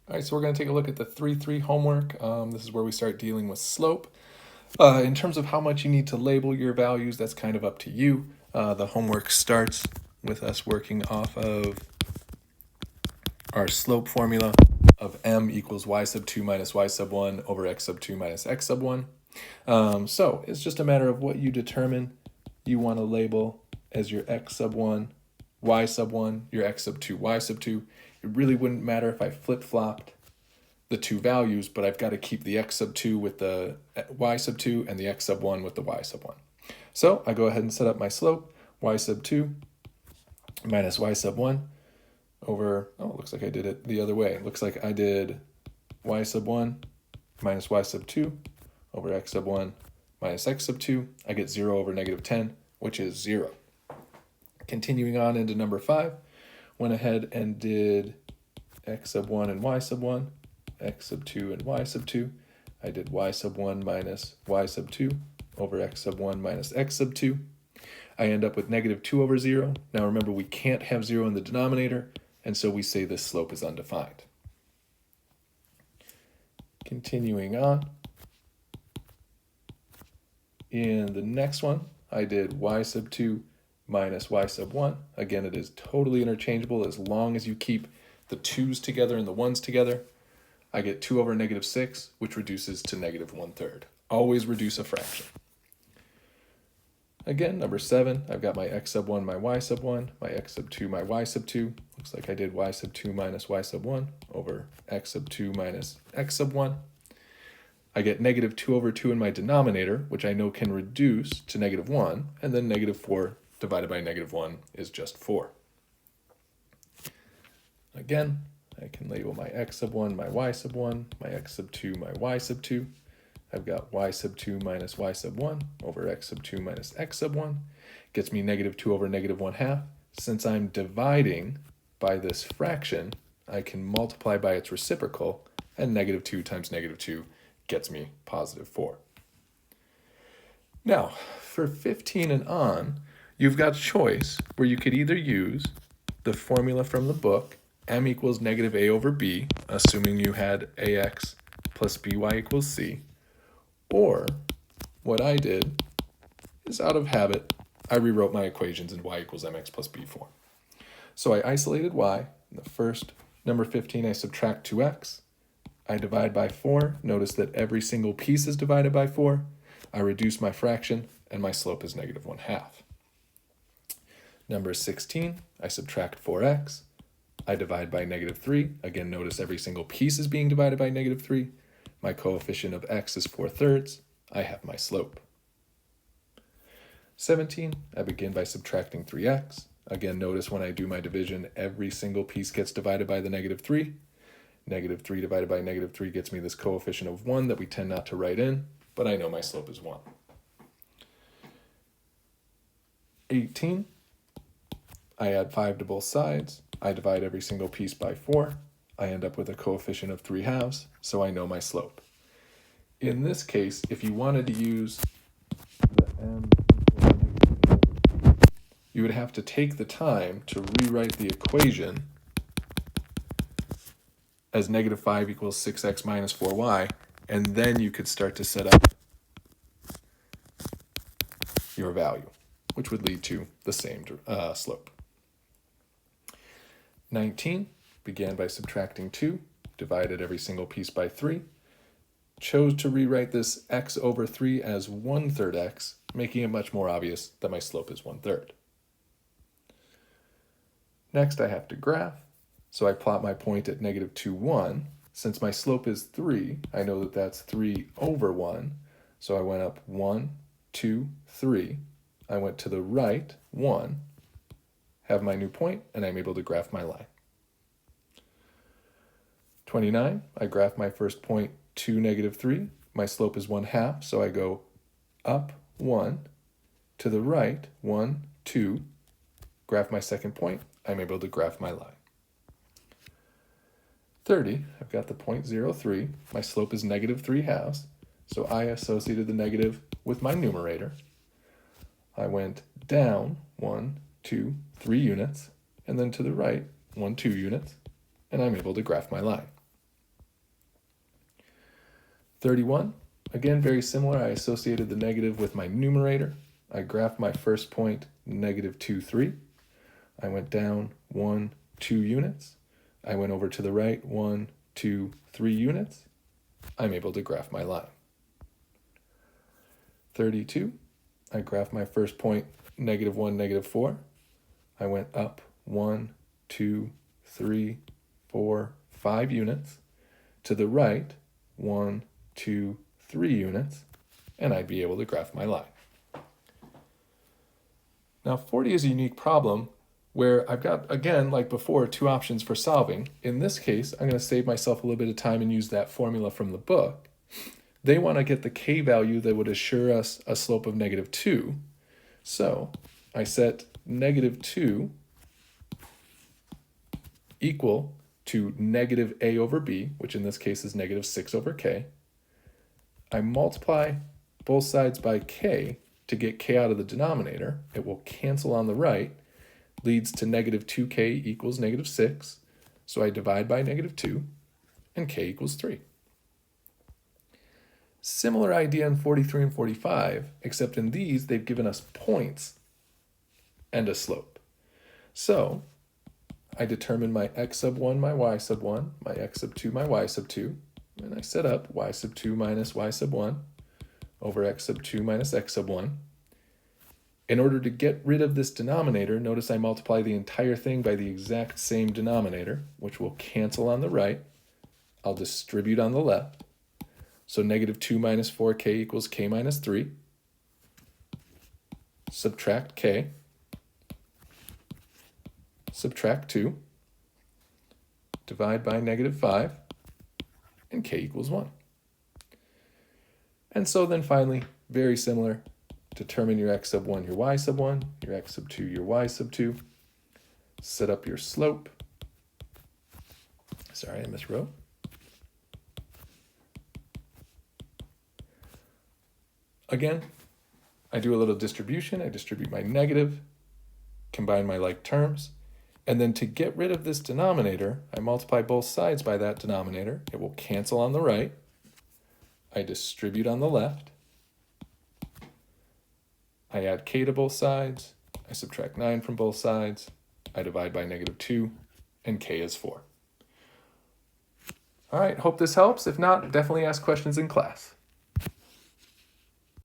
All right, so we're going to take a look at the 3-3 homework. This is where we start dealing with slope. In terms of how much you need to label your values, that's kind of up to you. The homework starts with us working off of our slope formula of m equals y sub 2 minus y sub 1 over x sub 2 minus x sub 1. So it's just a matter of what you determine you want to label as your x sub 1, y sub 1, your x sub 2, y sub 2. It really wouldn't matter if I flip-flopped the two values, but I've got to keep the x sub 2 with the y sub 2 and the x sub 1 with the y sub 1. So I go ahead and set up my slope, y sub 2 minus y sub 1 over, oh, it looks like I did it the other way. It looks like I did y sub 1 minus y sub 2 over x sub 1 minus x sub 2. I get 0 over negative 10, which is 0. Continuing on into number 5, went ahead and did x sub 1 and y sub 1, x sub 2 and y sub 2. I did y sub 1 minus y sub 2 over x sub 1 minus x sub 2. I end up with negative 2 over 0. Now remember, we can't have 0 in the denominator, and so we say this slope is undefined. Continuing on, in the next one, I did y sub 2 minus y sub 1. Again, it is totally interchangeable as long as you keep the 2's together and the 1's together. I get 2 over negative 6, which reduces to negative 1/3. Always reduce a fraction. Again, number 7, I've got my x sub 1, my y sub 1, my x sub 2, my y sub 2. Looks like I did y sub 2 minus y sub 1 over x sub 2 minus x sub 1. I get negative 2 over 2 in my denominator, which I know can reduce to negative 1, and then negative 4 divided by negative 1 is just 4. Again, I can label my x sub 1, my y sub 1, my x sub 2, my y sub 2. I've got y sub 2 minus y sub 1 over x sub 2 minus x sub 1. Gets me negative 2 over negative 1/2. Since I'm dividing by this fraction, I can multiply by its reciprocal, and negative 2 times negative 2 gets me positive 4. Now, for 15 and on, you've got a choice where you could either use the formula from the book, m equals negative a over b, assuming you had ax plus by equals c, or what I did is, out of habit, I rewrote my equations in y equals mx plus b form. So I isolated y. In the first, number 15, I subtract 2x. I divide by 4. Notice that every single piece is divided by 4. I reduce my fraction, and my slope is negative 1/2. Number 16, I subtract 4x. I divide by negative 3. Again, notice every single piece is being divided by negative 3. My coefficient of x is 4/3. I have my slope. 17, I begin by subtracting 3x. Again, notice when I do my division, every single piece gets divided by the negative 3. Negative 3 divided by negative 3 gets me this coefficient of 1 that we tend not to write in, but I know my slope is 1. 18, I add 5 to both sides. I divide every single piece by 4. I end up with a coefficient of 3/2, so I know my slope. In this case, if you wanted to use the m equals negative, you would have to take the time to rewrite the equation as negative 5 equals 6x minus 4y, and then you could start to set up your value, which would lead to the same slope. 19, began by subtracting 2, divided every single piece by 3, chose to rewrite this x over 3 as 1/3 x, making it much more obvious that my slope is 1/3. Next, I have to graph, so I plot my point at negative 2, 1. Since my slope is 3, I know that that's 3 over 1, so I went up 1, 2, 3. I went to the right, 1, have my new point, and I'm able to graph my line. 29, I graph my first point to negative 3. My slope is 1/2, so I go up 1, to the right, 1, 2, graph my second point. I'm able to graph my line. 30, I've got the point 0, 3. My slope is negative 3/2, so I associated the negative with my numerator. I went down 1, 2, 3 units, and then to the right, 1, 2 units, and I'm able to graph my line. 31, again, very similar. I associated the negative with my numerator. I graphed my first point, negative 2, 3. I went down 1, 2 units. I went over to the right, 1, 2, 3 units. I'm able to graph my line. 32, I graphed my first point, negative 1, negative 4. I went up 1, 2, 3, 4, 5 units. To the right, 1, 2, 3 units, and I'd be able to graph my line. Now 40 is a unique problem where I've got, again, like before, two options for solving. In this case, I'm going to save myself a little bit of time and use that formula from the book. They want to get the k value that would assure us a slope of negative 2. So I set negative 2 equal to negative a over b, which in this case is negative 6 over k. I multiply both sides by k to get k out of the denominator. It will cancel on the right, leads to negative 2k equals negative 6. So I divide by negative 2, and k equals 3. Similar idea in 43 and 45, except in these, they've given us points and a slope. So I determine my x sub 1, my y sub 1, my x sub 2, my y sub 2, and I set up y sub 2 minus y sub 1 over x sub 2 minus x sub 1. In order to get rid of this denominator, notice I multiply the entire thing by the exact same denominator, which will cancel on the right. I'll distribute on the left. So negative 2 minus 4k equals k minus 3. Subtract k. Subtract 2. Divide by negative 5. And k equals 1. And so then finally, very similar, determine your x sub 1, your y sub 1, your x sub 2, your y sub 2. Set up your slope. Sorry, I miswrote. Again, I do a little distribution. I distribute my negative, combine my like terms, and then to get rid of this denominator, I multiply both sides by that denominator. It will cancel on the right. I distribute on the left. I add k to both sides. I subtract 9 from both sides. I divide by negative 2, and k is 4. All right, hope this helps. If not, definitely ask questions in class.